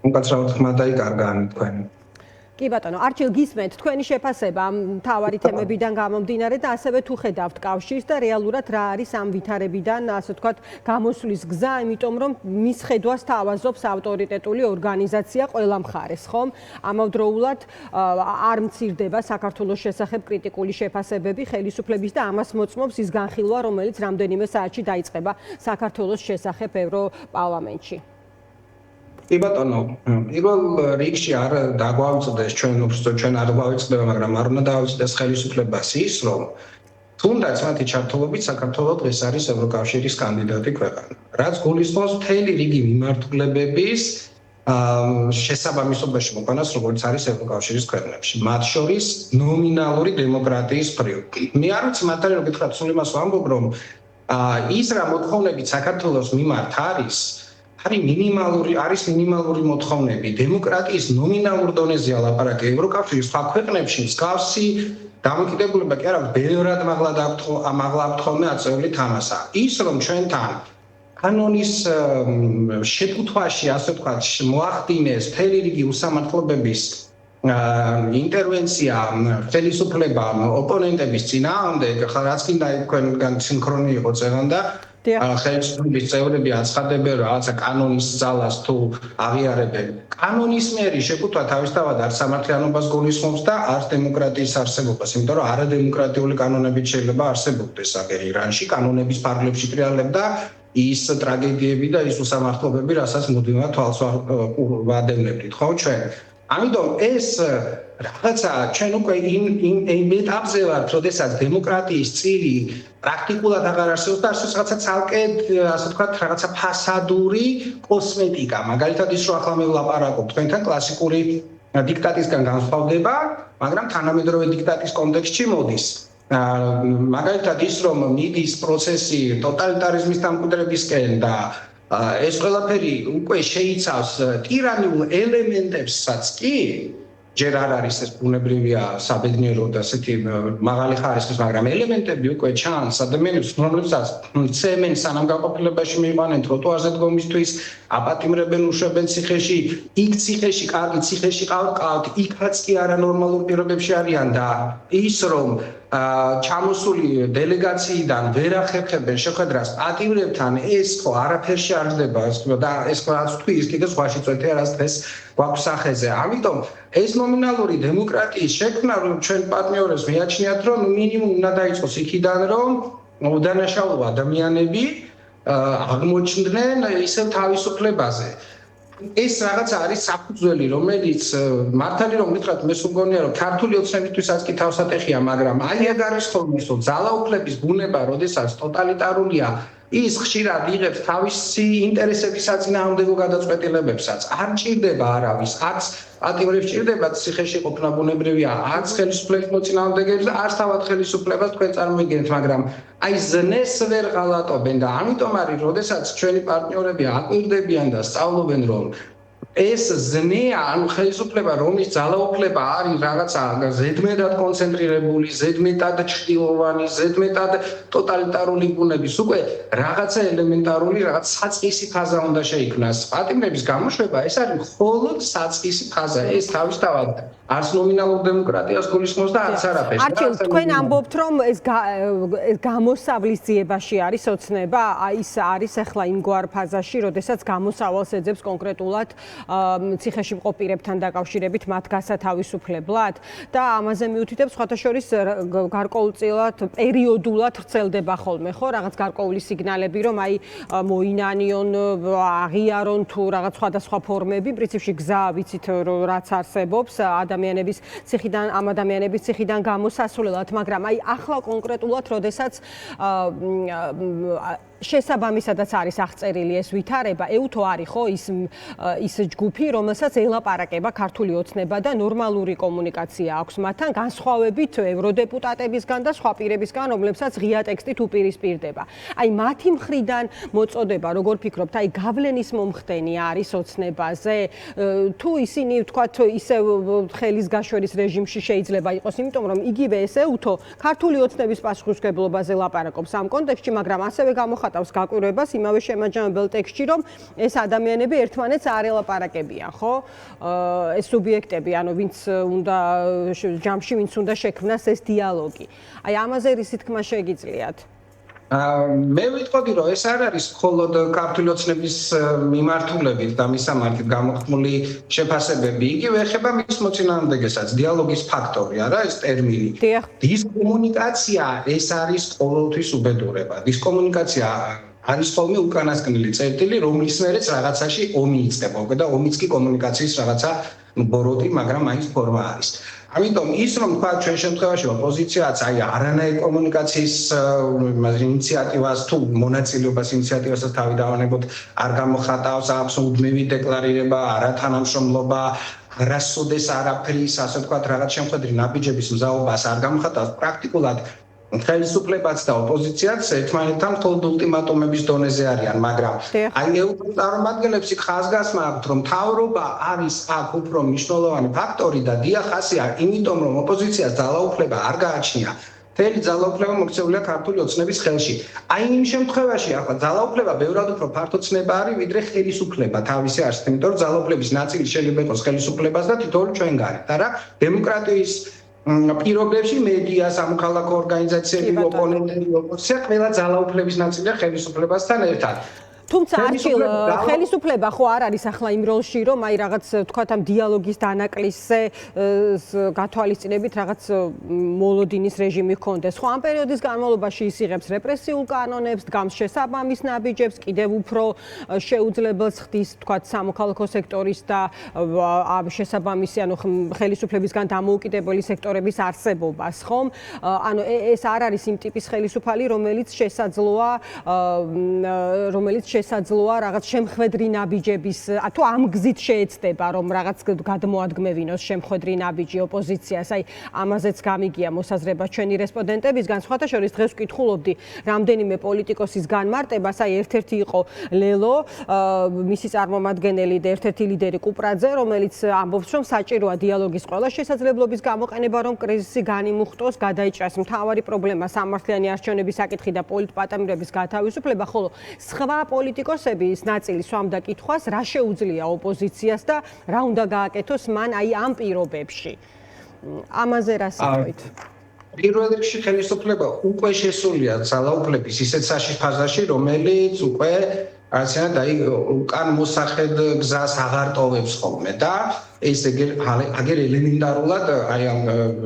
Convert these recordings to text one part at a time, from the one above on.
უკაცრავად ხმა დაიკარგა თქვენ. კი ბატონო, არჩილ გისმენთ თქვენი შეფასება მთავარი თემებიდან გამომდინარე და ასევე თუ ხედავთ კავშირს და რეალურად რა არის ამ ვითარებიდან, ასე ვთქვათ, გამოსვლის გზა, იმიტომ რომ მის ხედვას თავაზობს ავტორიტეტული ორგანიზაცია ყველა მხარეს, ხომ? ამავდროულად არ მცირდება საქართველოს შესახებ კრიტიკული შეფასებები ხელისუფლების და ამას მოწმობს ის განხილვა, რომელიც რამდენიმე საათში დაიწყება საქართველოს შესახებ ევროპარლამენტში. კი ბატონო, პირველ რიგში არ დაგვაუწყდეს ჩვენ არ გვავიწყდება, მაგრამ არ უნდა დავიწყდეს ხელისუფლებას ის, რომ თუნდაც მათი ჩართულობით საქართველო დღეს არის ევროკავშირის კანდიდატი ქვეყანა. რაც გულისხმობს მთელი რიგი მიმართულებების შესაბამისობაში მოყვანას, როგორც არის ევროკავშირის ქვეყნებში. მათ შორის ნომინალური დემოკრატიის მხრივ. მე არ ვიცი მართალი რომ გითხრათ, სულ იმას ვამბობ, რომ ის რა მოთხოვნები საქართველოს მიმართ არის მინიმალური მოთხოვნები. დემოკრატიის ნომინალურ დონეზეა ლაპარაკი ევროკავშირის სხვა ქვეყნებში მსგავსი დამოკიდებულება კი არა, ბევრად მაღლა აქვთ ხოლმე აწეული თამასა. ის რომ ჩვენთან კანონის შეფუთვაში, ასე ვთქვათ, მოახდინეს მთელი რიგი უსამართლობების ინტერვენცია ხელისუფლება ოპონენტების წინააღმდეგ, რაც კიდე თქვენგან სინქრონი იყო წერან და ხელისუფლების წევრები აცხადებენ რომ რაღაცა კანონის ძალას თუ აღიარებენ. კანონისმიერი შეფუთვა თავისთავად არც სამართლიანობას გულისხმობს და არც დემოკრატიის არსებობას, იმიტომ რომ არადემოკრატიული კანონებით შეიძლება არსებობდეს აგერ ირანში, კანონების ფარგლებში ტრიალებდა ის ტრაგედიები და ის უსამართლობები, რასაც მუდმივად თვალს ვადევნებდით, ხო ჩვენ? ამიტომ ეს რაღაცა ჩვენ უკვე იმ ეტაპზე ვართ, როდესაც დემოკრატიის წილი პრაქტიკულად აღარ არსებობს და არსებობს რაღაცა ცალკე, ასე ვთქვათ, რაღაცა ფასადური კოსმეტიკა. მაგალითად ის რომ ახლა მე ვლაპარაკობ თქვენთან კლასიკური დიქტატისგან განსხვავდება, მაგრამ თანამედროვე დიქტატის კონტექსტში მოდის. მაგალითად ის რომ მიდის პროცესი ტოტალიტარიზმის დამკვიდრებისკენ და ეს ყველაფერი უკვე შეიცავს ტირანიულ ელემენტებსაც კი ჯერ არ არის ეს ბუნებრივია საბედნიერო და ასეთი მაღალი ხარისხის, მაგრამ ელემენტები უკვე ჩანს ადამიანებს, რომლებსაც ცემენ სანამ გაყოფილებაში მიიყვანენ ტროტუარზე დგომისთვის, აპატიმრებენ, უშვებენ ციხეში, იქ ციხეში, კარგი ციხეში ყავთ, იქაც კი არანორმალურ პირობებში არიან და ის რომ ჩამოსული დელეგაციიდან ვერ ახერხებენ შეხვედრას პატიმრებთან, ეს ხო არაფერში არ ხდება და ეს რაც თქვი ის კიდე სხვაში წვეთია რაც დღეს გვაქვს სახეზე. ამიტომ ეს ნომინალური დემოკრატიის შექმნა რომ ჩვენ პარტნიორებს მიაჩნიათ რომ მინიმუმ უნდა დაიწყოს იქიდან რომ უდანაშაულო ადამიანები აღმოჩნდნენ ისევ თავისუფლებაზე. ეს რაღაცა არის საფუძველი, რომელიც მართალი რომ გითხრათ, მე სულ მგონია რომ ქართული ოცნებისთვისაც კი თავსატეხია, მაგრამ აი ეგ არის ხოლმე ის ძალაუფლების ბუნება, როდესაც ტოტალიტარულია, ის ხშირად იღებს თავისი ინტერესების საწინააღმდეგო გადაწყვეტილებებსაც. არ ჭირდება არავის, არც პატიმრებს ჭირდება ციხეში ყოფნა ბუნებრივია, არც ხელისუფლების მოწინააღმდეგეებს და არც თავად ხელისუფლებას თქვენ წარმოიდგინეთ, მაგრამ აი ზნეს ვერ ღალატობენ და ამიტომ არის, როდესაც ჩვენი პარტნიორები აკვირდებიან და სწავლობენ, რომ ეს ზნეა, ანუ ხელისუფლება, რომლის ძალაუფლება არის რაღაცა ზედმეტად კონცენტრირებული, ზედმეტად ჩრდილოვანი, ზედმეტად ტოტალიტარული ბუნების, უკვე რაღაცა ელემენტარული, რაღაც საწყისი ფაზა უნდა შეიქმნას. პატიმრების გამოშვება ეს არის მხოლოდ საწყისი ფაზა. ეს თავისთავად არც ნომინალურ დემოკრატიას გულისხმობს და არც არაფერს. არჩილ, თქვენ ამბობთ, რომ ეს გამოსავლის ძიებაში არის ოცნება, ის არის ახლა იმგვარ ფაზაში, როდესაც გამოსავალს ეძებს კონკრეტულად ციხეში მყოფ პირებთან დაკავშირებით მათ გასათავისუფლებლად და ამაზე მიუთითებს სხვათა შორის გარკვეულწილად პერიოდულად ვრცელდება ხოლმე ხო რაღაც გარკვეული სიგნალები რომ აი მოინანიონ აღიარონ თუ რაღაც სხვადასხვა ფორმები პრინციპში გზა ვიცით რაც არსებობს ადამიანების ციხიდან გამოსასვლელად მაგრამ აი ახლა კონკრეტულად როდესაც შესაბამისადაც არის აღწერილი ეს ვითარება ეუთო არის ხო ის ჯგუფი რომელსაც ელაპარაკება ქართული ოცნება და ნორმალური კომუნიკაცია აქვს მათთან განსხვავებით ევროდეპუტატებისგან და სხვა პირებისგან რომლებსაც ღია ტექსტით უპირისპირდება აი მათი მხრიდან მოწოდება როგორ ფიქრობთ აი გავლენის მომხდენი არის ოცნებაზე თუ ისინი ვთქვათ ისევ ხელის გაშვერის რეჟიმში შეიძლება იყოს იმიტომ რომ იგივე ეს ეუთო ქართული ოცნების პასუხისმგებლობაზე ლაპარაკობს ამ კონტექსტში მაგრამ ასევე გამოხატავს გამოხატავს გაკვირვებას იმავე შემაჯამებელ ტექსტში, რომ ეს ადამიანები ერთმანეთს არ ელაპარაკებიან, ხო? ეს სუბიექტები, ანუ ვინც უნდა ჯამში ვინც უნდა შექმნას ეს დიალოგი. აი ამაზე რისი თქმა შეგიძლიათ? მე ვიტყოდი, რომ ეს არ არის მხოლოდ ქართული ოცნების მიმართულებით და მისამართით გამოხმული შეფასებები. იგივე ეხება მის მოწინააღმდეგესაც, დიალოგის ფაქტორი, არა ეს ტერმინი. დისკომუნიკაცია ეს არის ყოველთვის უბედურება. დისკომუნიკაცია არის ხოლმე უკანასკნელი წერტილი, რომლის მერეც რაღაცაში ომი იწყება და ომიც კი კომუნიკაციის რაღაცა ბოროტი, მაგრამ მაინც ფორმა არის. ამიტომ ის რომ თქვა ჩვენ შემთხვევაში ოპოზიციაც აი არანაირ კომუნიკაციის ინიციატივას თუ მონაწილეობას ინიციატივასაც თავი დავანებოთ არ გამოხატავს, აქვს უდმივი დეკლარირება, არათანამშრომლობა, არასოდეს არაფრის, ასე ვთქვათ, რაღაც შემხედრი ნაბიჯების მზაობას არ გამოხატავს პრაქტიკულად ხელისუფლებაც და ოპოზიციაც ერთმანეთთან მხოლოდ ულტიმატუმების დონეზე არიან, მაგრამ აი ევროპარლამენტელებს იქ ხაზგასმა აქვთ, რომ მთავრობა არის აქ უფრო მნიშვნელოვანი ფაქტორი და დიახ ასეა, იმიტომ რომ ოპოზიციას ძალაუფლება არ გააჩნია. მთელი ძალაუფლება მოქცეულია ქართული ოცნების ხელში. აი იმ შემთხვევაში ახლა ძალაუფლება ბევრად უფრო ფართო ცნება არის, ვიდრე ხელისუფლება თავისი არსით, იმიტომ რომ ძალაუფლების ნაწილი შეიძლება იყოს ხელისუფლებას და თითოეული ჩვენ გარეთ. არა, დემოკრატიის პირობებში მედია, სამოქალაქო ორგანიზაციები, ოპონენტები, ოპოზიცია ყველა ძალაუფლების ნაწილია ხელისუფლებასთან ერთად. თუმცა არჩილ ხელისუფლება ხო არ არის ახლა იმ როლში, რომ აი რაღაც თქვათ ამ დიალოგის დანაკლისზე გათვალისწინებით რაღაც მოლოდინის რეჟიმი ჰქონდეს. ხო ამ პერიოდის განმავლობაში ის იღებს რეპრესიულ კანონებს, დგამს შესაბამის ნაბიჯებს, კიდევ უფრო შეუძლებელს ხდის თქვათ სამოქალაქო სექტორის და შესაბამისი ანუ ხელისუფლებისგან დამოუკიდებელი სექტორების არსებობას, ხომ? ანუ ეს არ არის იმ ტიპის ხელისუფალი, რომელიც შესაძლოა რაღაც შემხედრი ნაბიჯების თუ ამ გზით შეეცდება რომ რაღაც გადმოადგმევინოს შემხედრი ნაბიჯი ოპოზიციას. აი ამაზეც გამიგია მოსაზრება ჩვენი რესპონდენტებისგან. სხვათა შორის დღეს ვკითხულობდი რამდენიმე პოლიტიკოსის განმარტებას. აი ერთ-ერთი იყო ლელო, მისი წარმომადგენელი და ერთ-ერთი ლიდერი კუპრაძე, რომელიც ამბობს რომ საჭიროა დიალოგის ყველა შესაძლებლობის გამოყენება, რომ კრიზისი განიმუხტოს, გადაიჭრას მთავარი პრობლემა სამართლიანი არჩევნების საკითხი და პოლიტპატიმრების გათავისუფლება, ხოლო სხვა პოლიტიკოსების ნაწილი სვამდა კითხვას, რა შეუძლია ოპოზიციას და რა უნდა გააკეთოს მან აი ამ პირობებში. ამაზე რა სიტყვით? პირველ რიგში ხელისუფლება უკვე შესულია ძალაუფლების ისეთ საშიშ ფაზაში, რომელიც უკვე არცერთ აი უკან მოსახედ გზას აღარ ტოვებს ხოლმე და ეს აგერ ელემენტარულად აი ამ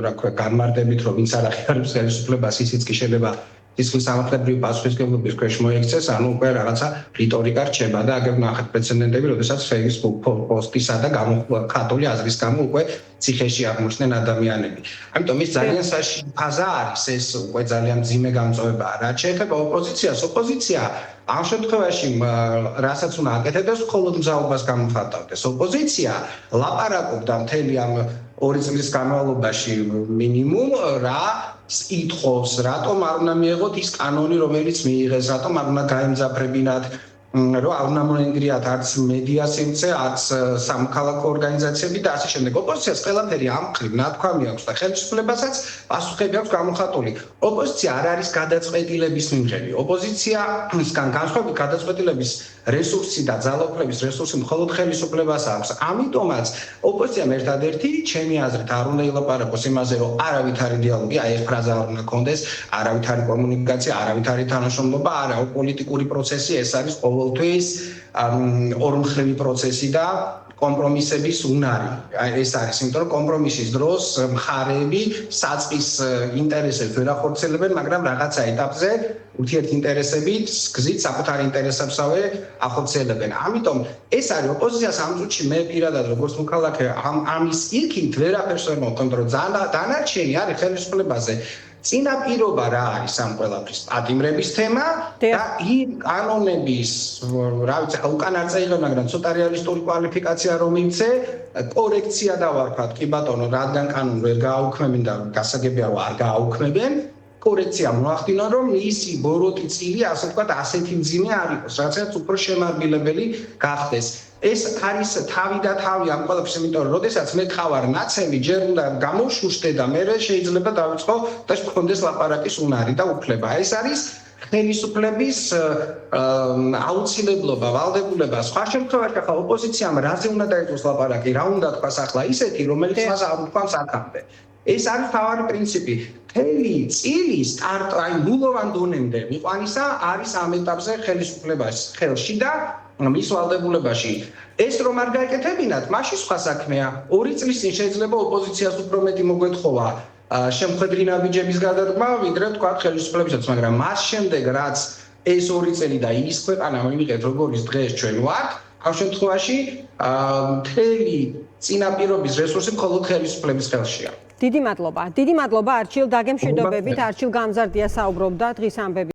რა ქვია განმარტებით რომ ვინც არ ახერხებს ხელისუფლებას ისიც კი შეიძლება ისხლის სამართლებრივი პასუხისმგებლობის ქვეშ მოექცეს, ანუ უკვე რაღაცა რიტორიკა რჩება და აგერ ნახეთ პრეცედენტები, როდესაც Facebook პოსტისა და გამოხატული აზრის გამო უკვე ციხეში აღმოჩნდნენ ადამიანები. ამიტომ ის ძალიან საშიში ფაზა არის, ეს უკვე ძალიან მძიმე გამწვევებაა. რაც შეეხება ოპოზიციას, ოპოზიცია ამ შემთხვევაში რასაც უნდა აკეთებდეს, მხოლოდ მზაობას გამოხატავდეს. ოპოზიცია ლაპარაკობდა მთელი ამ 2 წლის განმავლობაში მინიმუმ რა ითხოვს, რატომ არ უნდა მიიღოთ ის კანონი, რომელიც მიიღეს, რატომ არ უნდა გაემძაფრებინათ, რომ არ უნდა მოენგრიათ არც მედია სიმწე, არც სამოქალაქო ორგანიზაციები და ასე შემდეგ. ოპოზიციას ყველაფერი ამ მხრივ ნათქვამი აქვს და ხელისუფლებასაც პასუხები აქვს გამოხატული. ოპოზიცია არ არის გადაწყვეტილების მიმღები. ოპოზიციისგან განსხვავებით გადაწყვეტილების რესურსი და ძალაუფლების რესურსი მხოლოდ ხელისუფლებას აქვს. ამიტომაც ოპოზიციამ ერთადერთი, ჩემი აზრით, არ უნდა ილაპარაკოს იმაზე, რომ არავითარი დიალოგი, აი ეს ფრაზა არ უნდა კონდეს, არავითარი კომუნიკაცია, არავითარი თანამშრომლობა, არა, პოლიტიკური პროცესი, ეს არის ყოველთვის ორმხრივი პროცესი და კომპრომისების უნარი. ეს არის, იმიტომ რომ კომპრომისის დროს მხარეები საწყის ინტერესებს ვერ ახორციელებენ, მაგრამ რაღაცა ეტაპზე ურთიერთინტერესებით გზით საკუთარ ინტერესებსავე ახორციელებენ. ამიტომ ეს არის ოპოზიციას ამ წუთში მე პირადად როგორც მოქალაქე ამის იქით ვერაფერს ვერ მოვყვეთ, რომ დანარჩენი არის ხელისუფლებაზე. წინაპირობა რა არის ამ ყველაფრის პატიმრების თემა და იმ კანონების, რა ვიცი, უკან არ წაიღებ, მაგრამ ცოტა რეალისტური კვალიფიკაცია რომ მივცე, კორექცია დავარქვათ, კი ბატონო, რადგან კანონს ვერ გააუქმებენ და გასაგებია რომ არ გააუქმებენ, კორექცია მოახდინონ, რომ ისი ბოროტი წილი, ასე ვთქვათ, ასეთი მძიმე არ იყოს, რაც უფრო შემარბილებელი გახდეს. ეს არის თავი და თავი ამ ყველაფერს, იმიტომ რომ როდესაც მე ხავარ ნაცემი, ჯერ უნდა გამოვშუშტე და მე შეიძლება დავიწყო და მქონდეს ლაპარაკის უნარი და უფლება. ეს არის ხელისუფლების აუცილებლობა, ვალდებულება. სხვა შემთხვევაში ახლა ოპოზიციამ რაზე უნდა დაიწყოს ლაპარაკი, რა უნდა თქვას ახლა ისეთი, რომელიც მას არ უყვანს აქამდე. ეს არის თავარი პრინციპი. მთელი წილი სტარტ აი ნულოვან დონემდე მიყვანისა არის ამ ეტაპზე ხელისუფლებას ხელში და მის ვალდებულებაში. ეს რომ არ გაეკეთებინათ, მაშინ სხვა საქმეა. 2 წლის წინ შეიძლება ოპოზიციას უფრო მეტი მოგვეთხოვა შემხედრი ნაბიჯების გადადგმა, ვიდრე თქვა ხელისუფლებისაც, მაგრამ მას შემდეგ რაც ეს 2 წელი და ის ქვეყანა მივიღეთ როგორც დღეს ჩვენ ვართ, ამ შემთხვევაში მთელი წინაპირობის რესურსი მხოლოდ ხელისუფლების ხელშია. დიდი მადლობა არჩილ, დაგემშვიდობებით, არჩილ გამზარდია საუბრობდა დღის ამბები